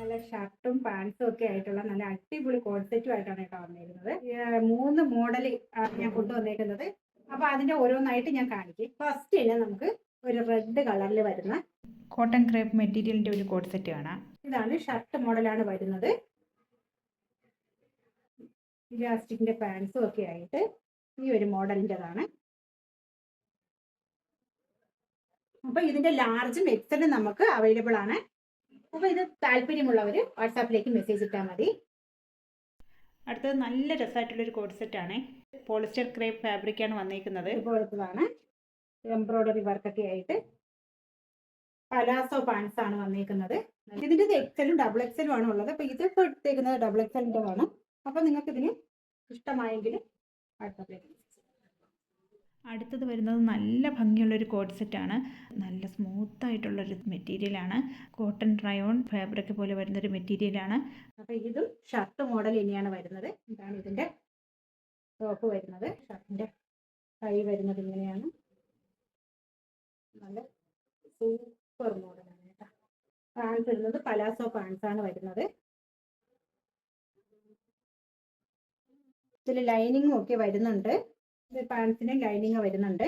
നല്ല ഷർട്ടും പാൻസും ഒക്കെ ആയിട്ടുള്ള നല്ല അടിപൊളി കോഡ് സെറ്റും ആയിട്ടാണ് കേട്ടോ വന്നിരിക്കുന്നത്. 3 മോഡൽ ഞാൻ കൊണ്ടുവന്നേക്കുന്നത്. അപ്പോൾ അതിന്റെ ഓരോന്നായിട്ട് ഞാൻ കാണിക്കും. ഫസ്റ്റ് തന്നെ നമുക്ക് ഒരു റെഡ് കളറിൽ വരുന്ന കോട്ടൺ ക്രേപ്പ് മെറ്റീരിയലിന്റെ ഒരു കോഡ് സെറ്റ് കാണാം. ഇതാണ് ഷർട്ട് മോഡലാണ് വരുന്നത്. ഇലാസ്റ്റിക്കിന്റെ പാൻസും ഒക്കെ ആയിട്ട് ഈ ഒരു മോഡലിൻ്റെതാണ്. അപ്പോൾ ഇതിന്റെ ലാർജും എക്സലും നമുക്ക് അവൈലബിൾ ആണ്. അപ്പോൾ ഇത് താല്പര്യമുള്ളവർ വാട്സാപ്പിലേക്ക് മെസ്സേജ് ഇട്ടാൽ മതി. അടുത്തത് നല്ല രസമായിട്ടുള്ളൊരു കോഡ് സെറ്റാണ്. പോളിസ്റ്റർ ക്രേപ്പ് ഫാബ്രിക്കാണ് വന്നിരിക്കുന്നത്. ഇതുപോലത്തതാണ് എംബ്രോയിഡറി വർക്കൊക്കെ ആയിട്ട് പലാസോ പാൻസ് ആണ് വന്നിരിക്കുന്നത്. ഇതിൻ്റെ എക്സലും ഡബിൾ എക്സലും ആണ് ഉള്ളത്. അപ്പോൾ ഇതിപ്പോൾ എടുത്തേക്കുന്നത് ഡബിൾ എക്സലിൻ്റെ ആണ്. അപ്പോൾ നിങ്ങൾക്ക് ഇതിന് ഇഷ്ടമായെങ്കിൽ വാട്സാപ്പിലേക്ക്. അടുത്തത് വരുന്നത് നല്ല ഭംഗിയുള്ളൊരു കോഡ് സെറ്റാണ്. നല്ല സ്മൂത്തായിട്ടുള്ളൊരു മെറ്റീരിയലാണ്. കോട്ടൺ റയോൺ ഫാബ്രിക് പോലെ വരുന്നൊരു മെറ്റീരിയലാണ്. അപ്പോൾ ഇതും ഷർട്ട് മോഡൽ ഇനിയാണ് വരുന്നത്. ഇതാണ് ഇതിൻ്റെ ടോപ്പ് വരുന്നത്. ഷർട്ടിൻ്റെ കൈ വരുന്നത് ഇങ്ങനെയാണ്. നല്ല സൂപ്പർ മോഡലാണ് കേട്ടോ. പാൻസ് വരുന്നത് പലാസോ പാൻസ് ആണ് വരുന്നത്. ഇതിൽ ലൈനിങ്ങും ഒക്കെ വരുന്നുണ്ട്. പാൻസിന് ലൈനിങ് വരുന്നുണ്ട്.